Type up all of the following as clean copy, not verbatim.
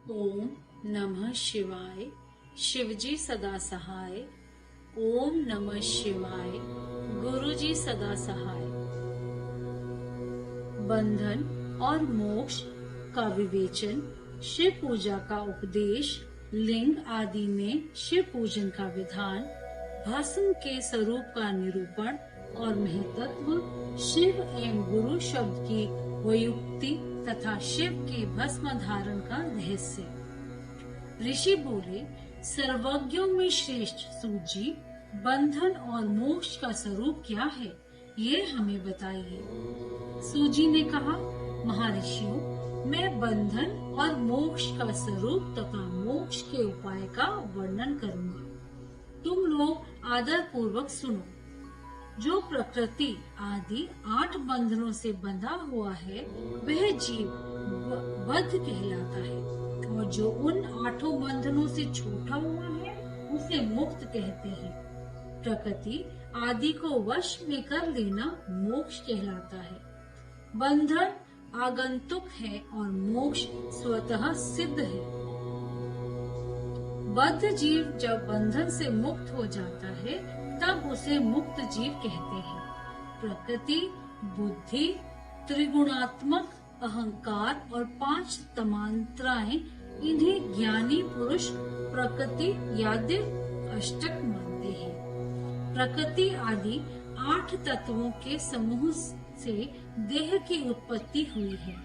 ओम नमः शिवाय। शिवजी सदा सहाय। ओम नमः शिवाय। गुरुजी सदा सहाय। बंधन और मोक्ष का विवेचन, शिव पूजा का उपदेश, लिंग आदि में शिव पूजन का विधान, भस्म के स्वरूप का निरूपण और महत्त्व, शिव एवं गुरु शब्द की व्युत्पत्ति तथा शिव के भस्म धारण का रहस्य। ऋषि बोले, सर्वज्ञों में श्रेष्ठ सूत जी, बंधन और मोक्ष का स्वरूप क्या है, ये हमें बताइए। सूजी ने कहा, महर्षियों, मैं बंधन और मोक्ष का स्वरूप तथा मोक्ष के उपाय का वर्णन करूंगा। तुम लोग आदर पूर्वक सुनो। जो प्रकृति आदि 8 बंधनों से बंधा हुआ है, वह जीव बद्ध कहलाता है, और जो उन 8 बंधनों से छूटा हुआ है, उसे मुक्त कहते हैं। प्रकृति आदि को वश में कर लेना मोक्ष कहलाता है। बंधन आगंतुक है और मोक्ष स्वतः सिद्ध है। बद्ध जीव जब बंधन से मुक्त हो जाता है, तब उसे मुक्त जीव कहते हैं। प्रकृति, बुद्धि, त्रिगुणात्मक अहंकार और 5 तन्मात्राएं, इन्हें ज्ञानी पुरुष प्रकृति याद्य अष्टक मानते हैं। प्रकृति आदि 8 तत्वों के समूह से देह की उत्पत्ति हुई है।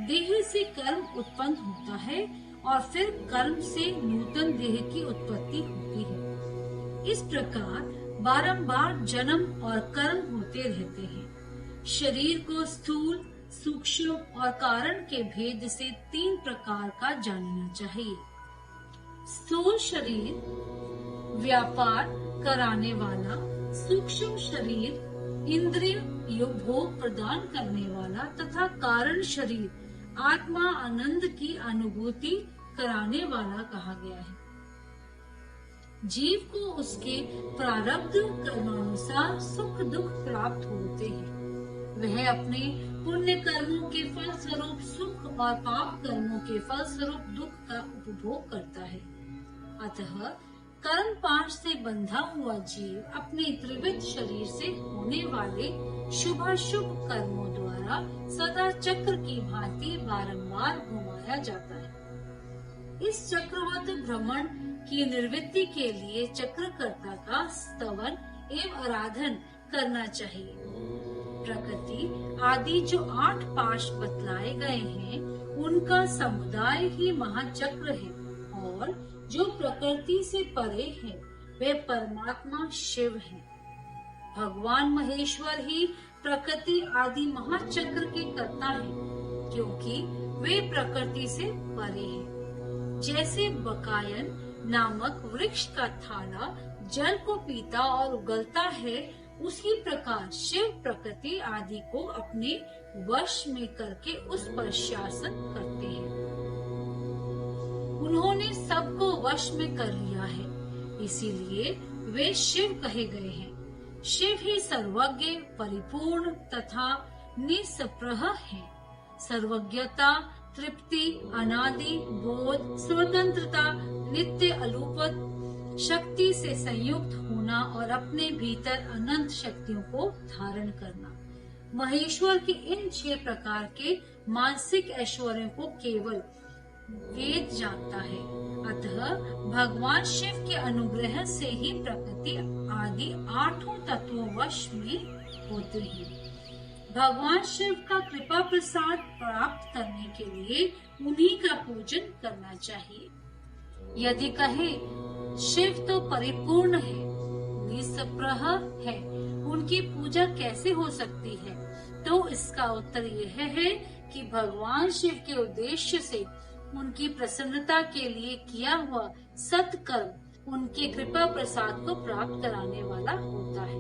देह से कर्म उत्पन्न होता है और फिर कर्म से नूतन देह की उत्पत्ति होती है। इस प्रकार बारंबार जन्म और कर्म होते रहते हैं। शरीर को स्थूल, सूक्ष्म और कारण के भेद से 3 प्रकार का जानना चाहिए। स्थूल शरीर व्यापार कराने वाला, सूक्ष्म शरीर इंद्रिय भोग प्रदान करने वाला तथा कारण शरीर आत्मा आनंद की अनुभूति कराने वाला कहा गया है। जीव को उसके प्रारब्ध कर्मानुसार सुख दुख प्राप्त होते हैं। वह अपने पुण्य कर्मों के फल स्वरूप सुख और पाप कर्मों के फल स्वरूप दुख का उपभोग करता है। अतः कर्म पाश से बंधा हुआ जीव अपने त्रिविध शरीर से होने वाले शुभाशुभ कर्मों द्वारा सदा चक्र की भांति बारंबार घुमाया जाता है। इस चक्रवत भ्रमण की निवृत्ति के लिए चक्रकर्ता का स्तवन एवं आराधन करना चाहिए। प्रकृति आदि जो 8 पाश बतलाए गए हैं, उनका समुदाय ही महाचक्र है, और जो प्रकृति से परे है, वे परमात्मा शिव है। भगवान महेश्वर ही प्रकृति आदि महाचक्र के कर्ता है, क्योंकि वे प्रकृति से परे हैं। जैसे बकायन नामक वृक्ष का थाला जल को पीता और उगलता है, उसी प्रकार शिव प्रकृति आदि को अपने वश में करके उस पर शासन करते हैं। उन्होंने सबको वश में कर लिया है, इसीलिए वे शिव कहे गए हैं। शिव ही सर्वज्ञ, परिपूर्ण तथा निस्पृह है। सर्वज्ञता, तृप्ति, अनादि, बोध, स्वतंत्रता, नित्य अलूपत, शक्ति से संयुक्त होना और अपने भीतर अनंत शक्तियों को धारण करना। महेश्वर के इन 6 प्रकार के मानसिक ऐश्वर्यों को केवल वेद जानता है। अतः भगवान शिव के अनुग्रह से ही प्रकृति आदि 8 तत्वों वश में होते हैं। भगवान शिव का कृपा प्रसाद प्राप्त करने के लिए उन्हीं का पूजन करना चाहिए। यदि कहे शिव तो परिपूर्ण है, निस्पृह है, उनकी पूजा कैसे हो सकती है, तो इसका उत्तर यह है कि भगवान शिव के उद्देश्य से उनकी प्रसन्नता के लिए किया हुआ सत्कर्म उनके कृपा प्रसाद को प्राप्त कराने वाला होता है।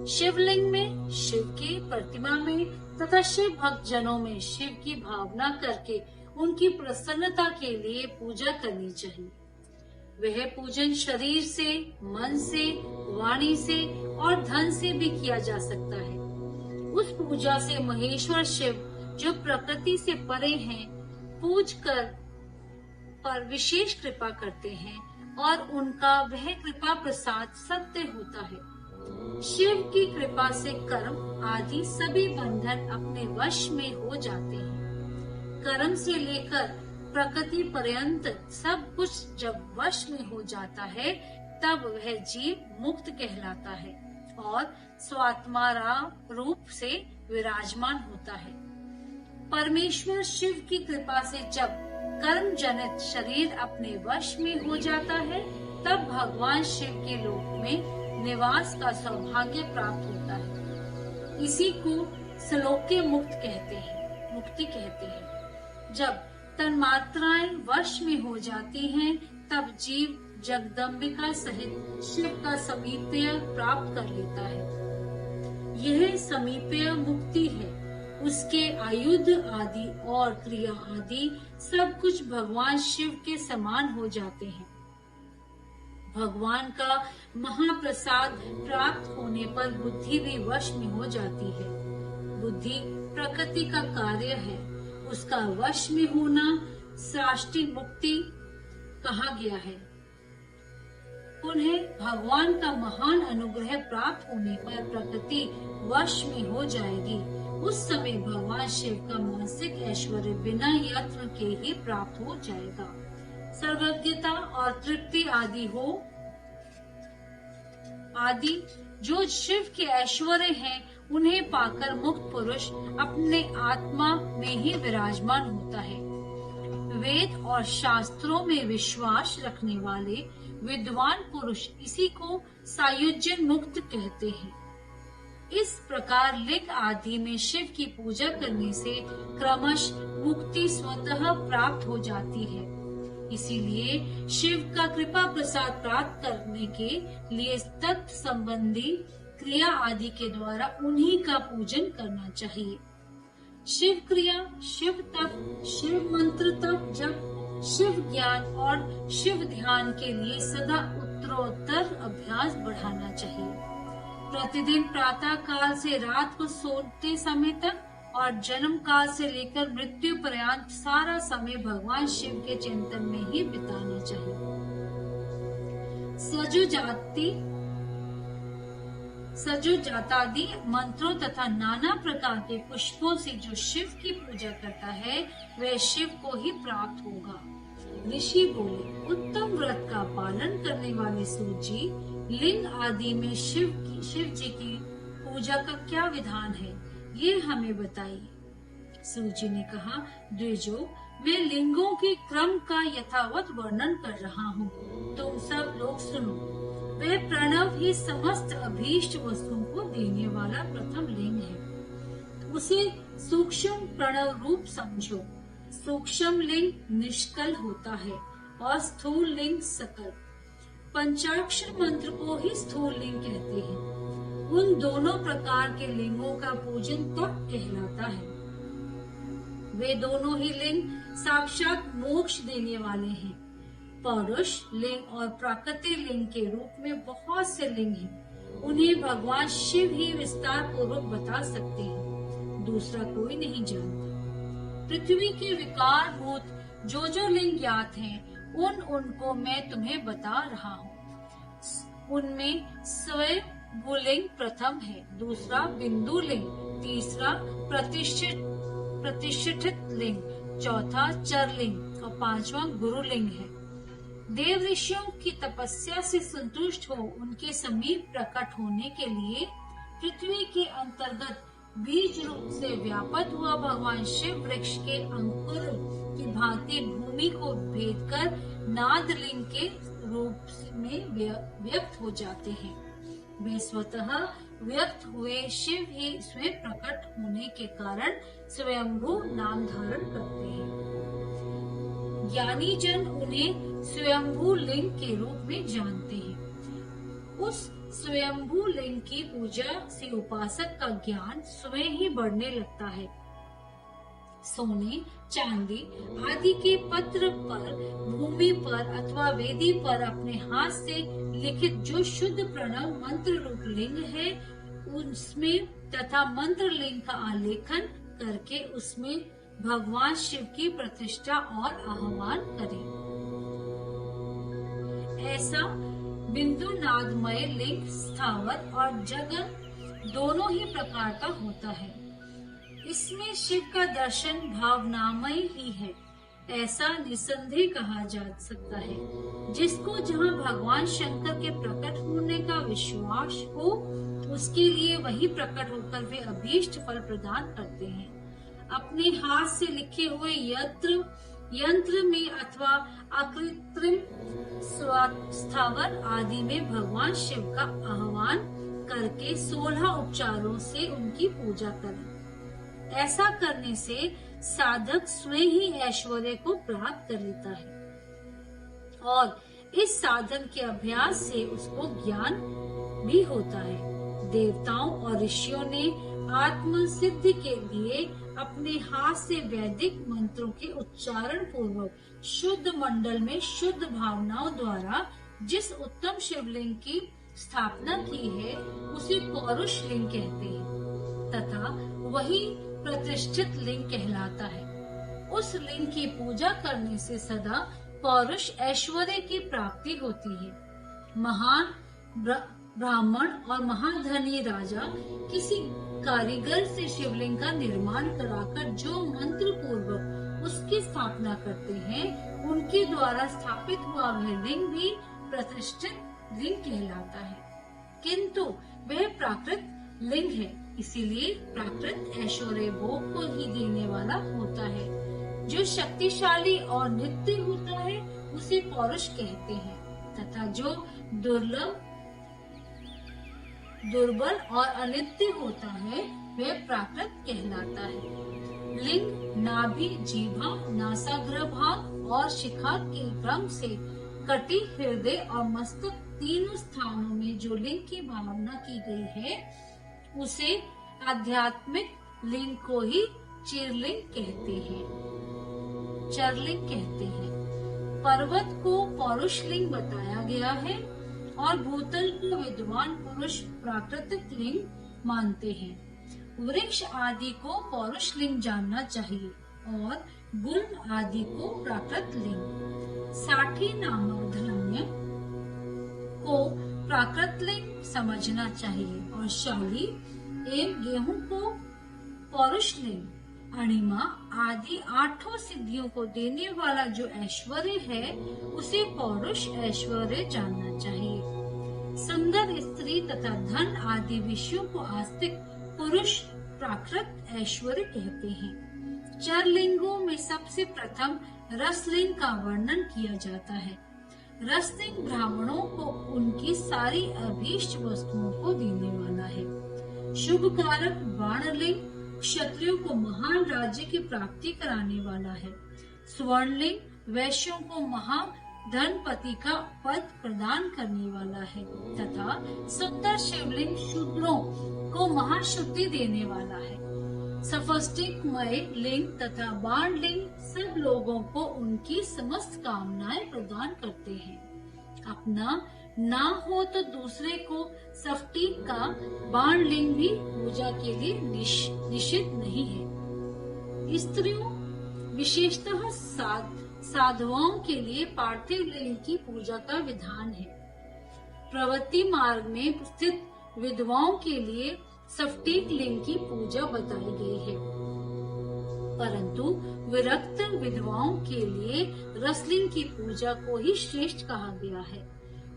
शिवलिंग में, शिव की प्रतिमा में तथा शिव भक्त जनों में शिव की भावना करके उनकी प्रसन्नता के लिए पूजा करनी चाहिए। वह पूजन शरीर से, मन से, वाणी से और धन से भी किया जा सकता है। उस पूजा से महेश्वर शिव जो प्रकृति से परे हैं, पूज कर पर विशेष कृपा करते हैं और उनका वह कृपा प्रसाद सत्य होता है। शिव की कृपा से कर्म आदि सभी बंधन अपने वश में हो जाते हैं। कर्म से लेकर प्रकृति पर्यंत सब कुछ जब वश में हो जाता है तब वह जीव मुक्त कहलाता है और स्वात्माराम रूप से विराजमान होता है। परमेश्वर शिव की कृपा से जब कर्म जनित शरीर अपने वश में हो जाता है तब भगवान शिव के लोक में निवास का सौभाग्य प्राप्त होता है। इसी को श्लोक्य मुक्ति कहते हैं। जब तन्मात्राएं वश में हो जाती हैं तब जीव जगदम्बिका सहित शिव का समीप्य प्राप्त कर लेता है। यह समीप्य मुक्ति है। उसके आयुध आदि और क्रिया आदि सब कुछ भगवान शिव के समान हो जाते हैं। भगवान का महाप्रसाद प्राप्त होने पर बुद्धि भी वश में हो जाती है। बुद्धि प्रकृति का कार्य है, उसका वश में होना साष्टी मुक्ति कहा गया है। उन्हें भगवान का महान अनुग्रह प्राप्त होने पर प्रकृति वश में हो जाएगी। उस समय भगवान शिव का मानसिक ऐश्वर्य बिना यत्न के ही प्राप्त हो जाएगा। सर्वज्ञता और तृप्ति आदि जो शिव के ऐश्वर्य हैं, उन्हें पाकर मुक्त पुरुष अपने आत्मा में ही विराजमान होता है। वेद और शास्त्रों में विश्वास रखने वाले विद्वान पुरुष इसी को सायुज्य मुक्त कहते हैं। इस प्रकार लिंग आदि में शिव की पूजा करने से क्रमश मुक्ति स्वतः प्राप्त हो जाती है। इसीलिए शिव का कृपा प्रसाद प्राप्त करने के लिए तत्व संबंधी क्रिया आदि के द्वारा उन्हीं का पूजन करना चाहिए। शिव क्रिया, शिव तप, शिव मंत्र तप जप, शिव ज्ञान और शिव ध्यान के लिए सदा उत्तरोत्तर अभ्यास बढ़ाना चाहिए। प्रतिदिन प्रातः काल से रात को सोते समय तक और जन्म काल से लेकर मृत्यु पर्यंत सारा समय भगवान शिव के चिंतन में ही बिताना चाहिए। सजो जातादि मंत्रों तथा नाना प्रकार के पुष्पों से जो शिव की पूजा करता है वह शिव को ही प्राप्त होगा। ऋषि बोले, उत्तम व्रत का पालन करने वाले सूजी लिंग आदि में शिव जी की पूजा का क्या विधान है, ये हमें बताइए। सूजी ने कहा, द्विजो, मैं लिंगों के क्रम का यथावत वर्णन कर रहा हूँ, तुम सब लोग सुनो। वह प्रणव ही समस्त अभीष्ट वस्तुओं को देने वाला प्रथम लिंग है। उसे सूक्ष्म प्रणव रूप समझो। सूक्ष्म लिंग निष्कल होता है और स्थूल लिंग सकल। पंचाक्षर मंत्र को ही स्थूल लिंग कहते हैं। उन दोनों प्रकार के लिंगों का पूजन तप कहलाता है। वे दोनों ही लिंग साक्षात मोक्ष देने वाले हैं। पौरुष लिंग और प्राकृतिक लिंग के रूप में बहुत से लिंग हैं। उन्हें भगवान शिव ही विस्तार पूर्वक बता सकते हैं, दूसरा कोई नहीं जानता। पृथ्वी के विकार भूत जो लिंग ज्ञात हैं, उनको मैं तुम्हें बता रहा हूँ। उनमें स्वयं भूलिंग प्रथम है, दूसरा बिंदु लिंग, तीसरा प्रतिष्ठित लिंग, चौथा चर लिंग और पांचवा गुरु लिंग है। देव ऋषियों की तपस्या से संतुष्ट हो उनके समीप प्रकट होने के लिए पृथ्वी के अंतर्गत बीज रूप से व्यापक हुआ भगवान शिव वृक्ष के अंकुर की भांति भूमि को भेद कर नाद लिंग के रूप में व्यक्त हो जाते हैं। वे स्वतः व्यक्त हुए शिव ही स्वयं प्रकट होने के कारण स्वयंभू नाम धारण करते हैं। ज्ञानी जन उन्हें स्वयंभू लिंग के रूप में जानते हैं। उस स्वयंभू लिंग की पूजा से उपासक का ज्ञान स्वयं ही बढ़ने लगता है। सोने, चांदी आदि के पत्र पर, भूमि पर अथवा वेदी पर अपने हाथ से लिखित जो शुद्ध प्रणव मंत्र रूप लिंग है, उसमें तथा मंत्र लिंग का आलेखन करके उसमें भगवान शिव की प्रतिष्ठा और आह्वान करें। ऐसा बिंदु नादमय लिंग स्थावर और जगन दोनों ही प्रकार का होता है। इसमें शिव का दर्शन भावनामय ही है, ऐसा निसंदेह कहा जा सकता है। जिसको जहाँ भगवान शंकर के प्रकट होने का विश्वास हो, उसके लिए वही प्रकट होकर वे अभीष्ट फल प्रदान करते हैं। अपने हाथ से लिखे हुए यंत्र में अथवा अकृत्रिम स्थावर आदि में भगवान शिव का आह्वान करके 16 उपचारों से उनकी पूजा करें। ऐसा करने से साधक स्वयं ही ऐश्वर्य को प्राप्त कर लेता है और इस साधन के अभ्यास से उसको ज्ञान भी होता है। देवताओं और ऋषियों ने आत्म सिद्धि के लिए अपने हाथ से वैदिक मंत्रों के उच्चारण पूर्वक शुद्ध मंडल में शुद्ध भावनाओं द्वारा जिस उत्तम शिवलिंग की स्थापना की है, उसे पौरुष लिंग कहते हैं तथा वही प्रतिष्ठित लिंग कहलाता है। उस लिंग की पूजा करने से सदा पौरुष ऐश्वर्य की प्राप्ति होती है। महान ब्राह्मण और महाधनी राजा किसी कारीगर से शिवलिंग का निर्माण कराकर जो मंत्र पूर्वक उसकी स्थापना करते हैं, उनके द्वारा स्थापित हुआ वह लिंग भी प्रतिष्ठित लिंग कहलाता है, किंतु वह प्राकृत लिंग है, इसीलिए प्राकृत ऐश्वर्य भोग को ही देने वाला होता है। जो शक्तिशाली और नित्य होता है उसे पौरुष कहते हैं तथा जो दुर्बल और अनित्य होता है वह प्राकृत कहलाता है। लिंग नाभि, जीभा, नासाग्र भाग और शिखा के क्रम से कटी, हृदय और मस्तक तीनों स्थानों में जो लिंग की भावना की गई है, उसे आध्यात्मिक लिंग को ही चरलिंग कहते हैं। पर्वत को पौरुष लिंग बताया गया है और भूतल को विद्वान पुरुष प्राकृतिक लिंग मानते हैं। वृक्ष आदि को पौरुष लिंग जानना चाहिए और गुल्म आदि को प्राकृत लिंग। साठी नामक धान्य को प्राकृत लिंग समझना चाहिए और शाली एवं गेहूं को पौरुष लिंग। अणिमा आदि 8 सिद्धियों को देने वाला जो ऐश्वर्य है, उसे पौरुष ऐश्वर्य जानना चाहिए। सुंदर स्त्री तथा धन आदि विषयों को आस्तिक पुरुष प्राकृत ऐश्वर्य कहते हैं। चरलिंगों में सबसे प्रथम रसलिंग का वर्णन किया जाता है। रसलिंग ब्राह्मणों को उनकी सारी अभीष्ट वस्तुओं को देने वाला है। शुभ कारक बाणलिंग क्षत्रियों को महान राज्य की प्राप्ति कराने वाला है। स्वर्णलिंग वैश्यों को महाधनपति का पद प्रदान करने वाला है तथा सुंदर शिवलिंग शूद्रों को महाशुद्धि देने वाला है। सफस्टिकमय लिंग तथा बाण लिंग सब लोगों को उनकी समस्त कामनाएं प्रदान करते हैं। अपना ना हो तो दूसरे को सफ्टीक का बाण लिंग भी पूजा के लिए निषिद्ध नहीं है। स्त्रियों विशेषतः साधुओं के लिए पार्थिव लिंग की पूजा का विधान है। प्रवृत्ति मार्ग में स्थित विधवाओं के लिए सफ्टीक लिंग की पूजा बताई गई है, परंतु विरक्त विधवाओं के लिए रसलिंग की पूजा को ही श्रेष्ठ कहा गया है।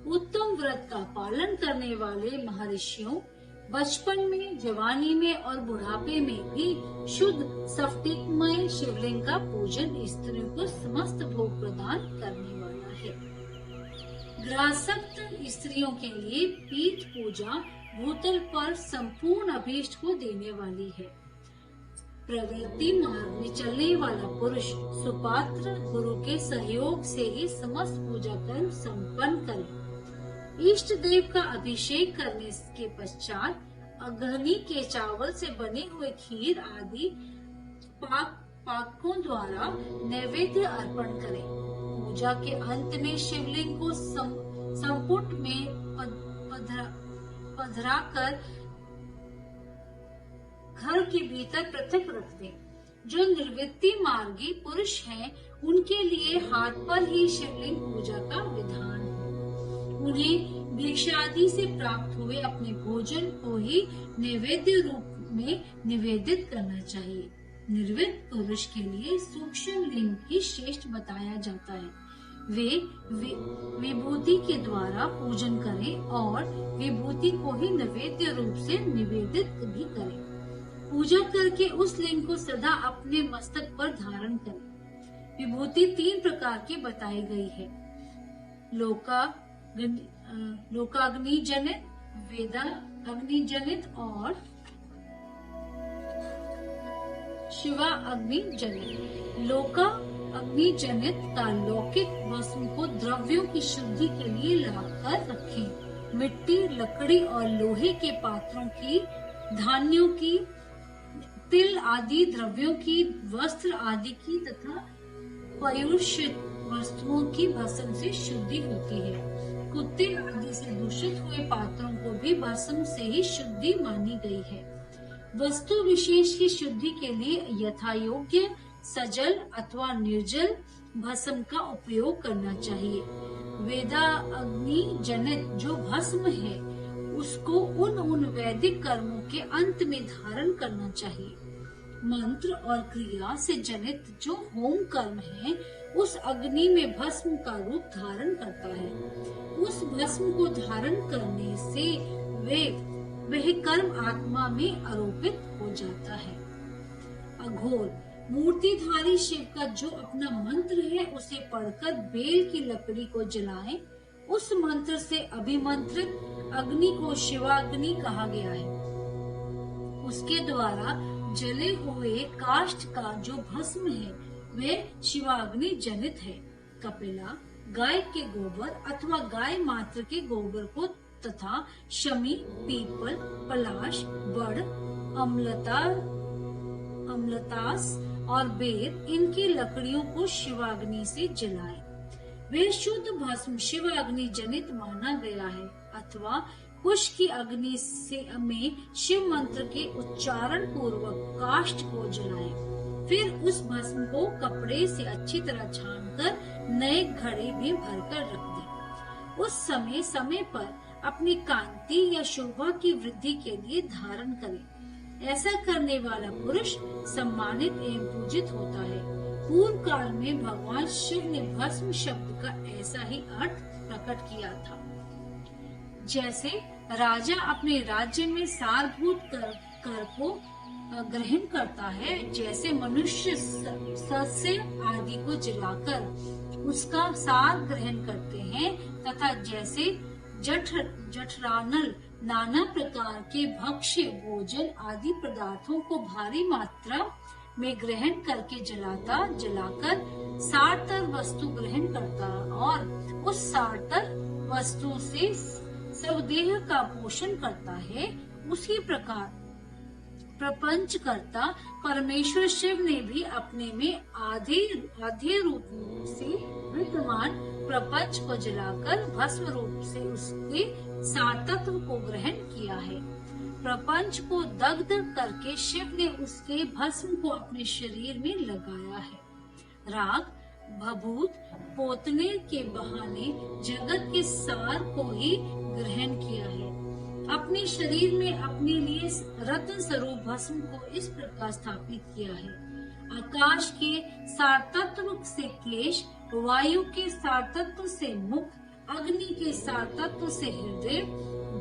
उत्तम व्रत का पालन करने वाले महर्षियों बचपन में, जवानी में और बुढ़ापे में भी शुद्ध सफ्टिकमय शिवलिंग का पूजन स्त्रियों को समस्त भोग प्रदान करने वाला है। गृहस्थ स्त्रियों के लिए पीठ पूजा भूतल पर संपूर्ण अभीष्ट को देने वाली है। प्रवृत्ति मार्ग में चलने वाला पुरुष सुपात्र गुरु के सहयोग से ही समस्त पूजा कर्म संपन्न करे। इष्ट देव का अभिषेक करने के पश्चात अग्नि के चावल से बने हुए खीर आदि पाकों द्वारा नैवेद्य अर्पण करें। पूजा के अंत में शिवलिंग को संपुट में पधरा कर घर के भीतर पृथक रख दें। जो निर्वृत्ति मार्गी पुरुष हैं, उनके लिए हाथ पर ही शिवलिंग पूजा का विधान है। उन्हें भिक्षादि से प्राप्त हुए अपने भोजन को ही नैवेद्य रूप में निवेदित करना चाहिए। निर्वृत्त पुरुष के लिए सूक्ष्म लिंग ही श्रेष्ठ बताया जाता है। वे विभूति के द्वारा पूजन करें और विभूति को ही नैवेद्य रूप से निवेदित भी करें। पूजा करके उस लिंग को सदा अपने मस्तक पर धारण करें। विभूति 3 प्रकार की बताई गई है। लोकाग्नि जनित, वेदा अग्नि जनित और शिवा अग्नि जनित। लोका अग्नि जनित का लौकिक वस्तु को द्रव्यों की शुद्धि के लिए लाकर रखें। मिट्टी, लकड़ी और लोहे के पात्रों की, धान्यों की, तिल आदि द्रव्यों की, वस्त्र आदि की तथा पयुषित वस्तुओं की भस्म से शुद्धि होती है। कुत्ते आदि से दूषित हुए पात्रों को भी भस्म से ही शुद्धि मानी गई है। वस्तु विशेष की शुद्धि के लिए यथा योग्य सजल अथवा निर्जल भस्म का उपयोग करना चाहिए। वेदा अग्नि जनित जो भस्म है, उसको उन वैदिक कर्मों के अंत में धारण करना चाहिए। मंत्र और क्रिया से जनित जो होम कर्म है, उस अग्नि में भस्म का रूप धारण करता है। उस भस्म को धारण करने से वह कर्म आत्मा में आरोपित हो जाता है। अघोर मूर्तिधारी शिव का जो अपना मंत्र है, उसे पढ़कर बेल की लकड़ी को जलाएं। उस मंत्र से अभिमंत्रित अग्नि को शिवाग्नि कहा गया है। उसके द्वारा जले हुए काष्ठ का जो भस्म है, वह शिवाग्नि जनित है। कपिला गाय के गोबर अथवा गाय मात्र के गोबर को तथा शमी, पीपल, पलाश, बड़, अम्लतास और बेर, इनकी लकड़ियों को शिवाग्नि से जलाएं। वे शुद्ध भस्म शिवाग्नि जनित माना गया है। अथवा कुश की अग्नि से में शिव मंत्र के उच्चारण पूर्वक काष्ठ को जलाएं। फिर उस भस्म को कपड़े से अच्छी तरह छानकर नए घड़े में भरकर रख दें। उस समय समय पर अपनी कांति या शोभा की वृद्धि के लिए धारण करें। ऐसा करने वाला पुरुष सम्मानित एवं पूजित होता है। पूर्व काल में भगवान शिव ने भस्म शब्द का ऐसा ही अर्थ प्रकट किया था। जैसे राजा अपने राज्य में सारभूत कर को ग्रहण करता है, जैसे मनुष्य सस्य आदि को जलाकर उसका सार ग्रहण करते हैं, तथा जैसे जठरानल नाना प्रकार के भक्ष्य भोजन आदि पदार्थों को भारी मात्रा में ग्रहण करके जलाकर सारतर वस्तु ग्रहण करता और उस सारतर वस्तु से स्वदेह का पोषण करता है, उसी प्रकार प्रपंचकर्ता परमेश्वर शिव ने भी अपने में आधे रूप से विद्यमान प्रपंच को जलाकर भस्म रूप से उसके सारतत्व को ग्रहण किया है। प्रपंच को दग्ध करके शिव ने उसके भस्म को अपने शरीर में लगाया है। राग भभूत पोतने के बहाने जगत के सार को ही ग्रहण किया है। अपने शरीर में अपने लिए रत्न स्वरूप भस्म को इस प्रकार स्थापित किया है। आकाश के सारतत्व से क्लेश, वायु के सारतत्व से मुख, अग्नि के सारतत्व से हृदय,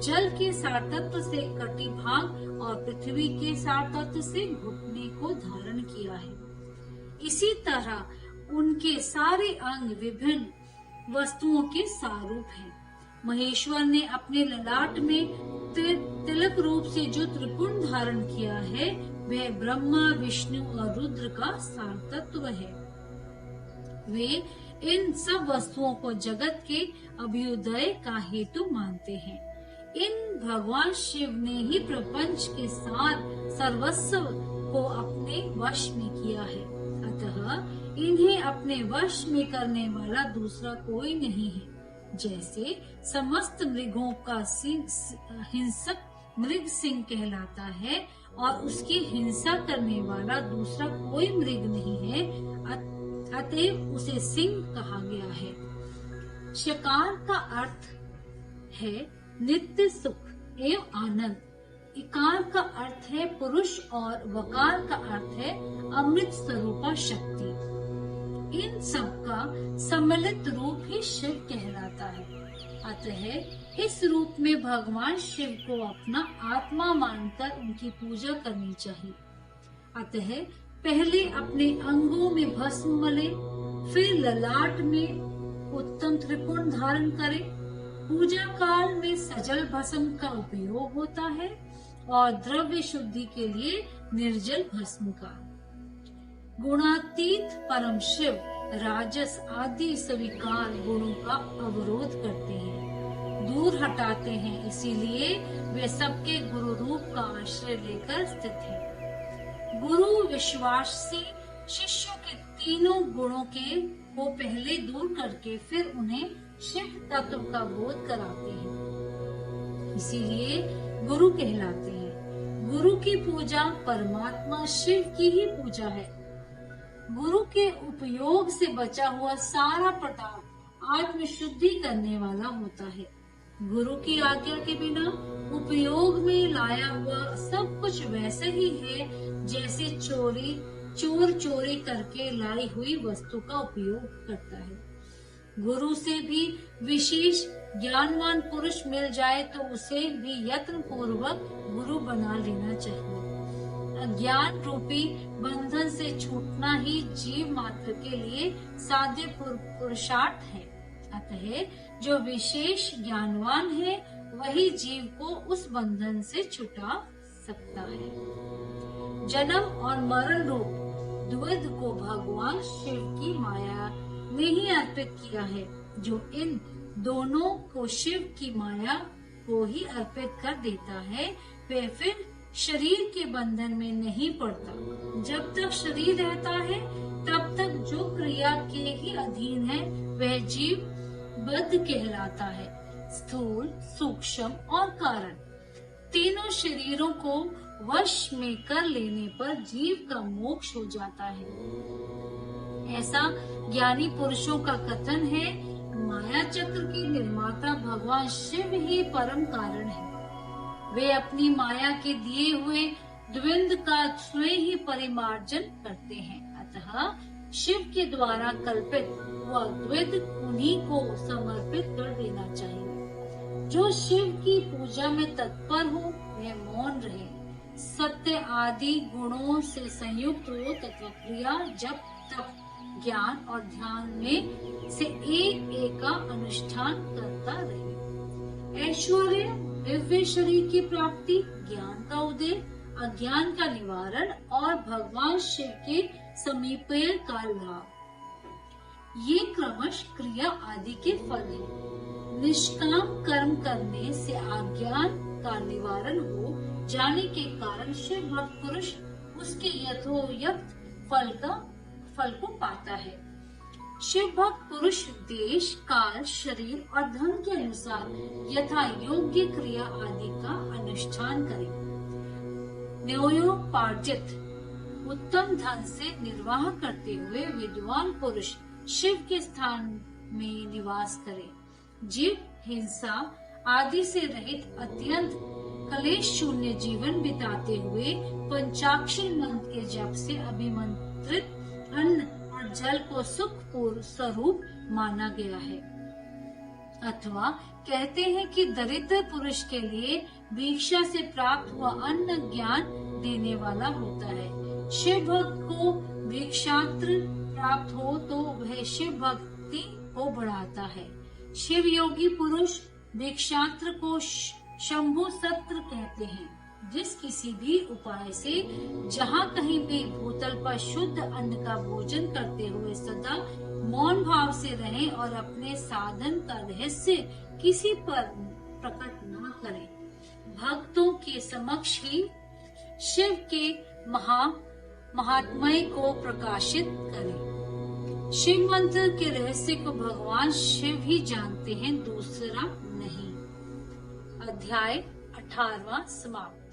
जल के सारतत्व से कटिभाग और पृथ्वी के सारतत्व से घुटने को धारण किया है। इसी तरह उनके सारे अंग विभिन्न वस्तुओं के सारूप हैं। महेश्वर ने अपने ललाट में तिलक रूप से जो त्रिपुण धारण किया है, वह ब्रह्मा, विष्णु और रुद्र का सारतत्व है। वे इन सब वस्तुओं को जगत के अभ्युदय का हेतु मानते हैं। इन भगवान शिव ने ही प्रपंच के सार सर्वस्व को अपने वश में किया है। अतः इन्हें अपने वश में करने वाला दूसरा कोई नहीं है। जैसे समस्त मृगों का हिंसक मृग सिंह कहलाता है और उसकी हिंसा करने वाला दूसरा कोई मृग नहीं है, अतएव उसे सिंह कहा गया है। शकार का अर्थ है नित्य सुख एवं आनंद। इकार का अर्थ है पुरुष और वकार का अर्थ है अमृत स्वरूपा शक्ति। इन सब का सम्मिलित रूप ही शिव कहलाता है। अतः इस रूप में भगवान शिव को अपना आत्मा मानकर उनकी पूजा करनी चाहिए। अतः पहले अपने अंगों में भस्म मले, फिर ललाट में उत्तम त्रिपुण धारण करें। पूजा काल में सजल भस्म का उपयोग होता है और द्रव्य शुद्धि के लिए निर्जल भस्म का। गुणातीत परम शिव राजस आदि स्वीकार गुणों का अवरोध करते हैं, दूर हटाते हैं, इसीलिए वे सबके गुरु रूप का आश्रय लेकर स्थित हैं। गुरु विश्वासी शिष्यों के तीनों गुणों को पहले दूर करके फिर उन्हें शिव तत्व का बोध कराते हैं, इसीलिए गुरु कहलाते हैं। गुरु की पूजा परमात्मा शिव की ही पूजा है। गुरु के उपयोग से बचा हुआ सारा पदार्थ आत्म शुद्धि करने वाला होता है। गुरु की आज्ञा के बिना उपयोग में लाया हुआ सब कुछ वैसे ही है जैसे चोर चोरी करके लाई हुई वस्तु का उपयोग करता है। गुरु से भी विशेष ज्ञानवान पुरुष मिल जाए तो उसे भी यत्न पूर्वक गुरु बना लेना चाहिए। अज्ञान रूपी बंधन से छूटना ही जीव मात्र के लिए साध्य पुरुषार्थ है। अतः जो विशेष ज्ञानवान है वही जीव को उस बंधन से छुटा सकता है। जन्म और मरण रूप द्वैत को भगवान शिव की माया ने ही अर्पित किया है। जो इन दोनों को शिव की माया को ही अर्पित कर देता है वह फिर शरीर के बंधन में नहीं पड़ता। जब तक शरीर रहता है तब तक जो क्रिया के ही अधीन है वह जीव बद्ध कहलाता है। स्थूल, सूक्ष्म और कारण तीनों शरीरों को वश में कर लेने पर जीव का मोक्ष हो जाता है। ऐसा ज्ञानी पुरुषों का कथन है। माया चक्र के निर्माता भगवान शिव ही परम कारण है। वे अपनी माया के दिए हुए द्वंद्व का स्वयं ही परिमार्जन करते हैं। अतः शिव के द्वारा कल्पित वह द्वंद्व उन्हीं को समर्पित कर देना चाहिए। जो शिव की पूजा में तत्पर हो वह मौन रहे, सत्य आदि गुणों से संयुक्त हो तथा क्रिया जब तक ज्ञान और ध्यान में से एक का अनुष्ठान करता रहे। ऐश्वर्य, दिव्य शरीर की प्राप्ति, ज्ञान का उदय, अज्ञान का निवारण और भगवान शिव के समीप का लाभ, ये क्रमश क्रिया आदि के फल है। निष्काम कर्म करने से अज्ञान का निवारण हो जाने के कारण शिव भक्त पुरुष उसके यथोक्त फल को पाता है। शिव भक्त पुरुष देश, काल, शरीर और धन के अनुसार यथा योग्य क्रिया आदि का अनुष्ठान करें। न्यायोपार्जित उत्तम धन से निर्वाह करते हुए विद्वान पुरुष शिव के स्थान में निवास करे। जीव हिंसा आदि से रहित अत्यंत कलेश शून्य जीवन बिताते हुए पंचाक्षर मंत्र के जप से अभिमंत्रित अन्न और जल को सुख स्वरूप माना गया है। अथवा कहते हैं कि दरिद्र पुरुष के लिए भिक्षा से प्राप्त हुआ अन्न ज्ञान देने वाला होता है। शिव भक्त को भिक्षात्र प्राप्त हो तो वह शिव भक्ति को बढ़ाता है। शिव योगी पुरुष भिक्षात्र को शंभु सत्र कहते हैं। जिस किसी भी उपाय से जहाँ कहीं भी भूतल पर शुद्ध अन्न का भोजन करते हुए सदा मौन भाव से रहें और अपने साधन का रहस्य किसी पर प्रकट न करें। भक्तों के समक्ष ही शिव के महात्म्य को प्रकाशित करें। शिव मंत्र के रहस्य को भगवान शिव ही जानते हैं, दूसरा नहीं। अध्याय 18वां समाप्त।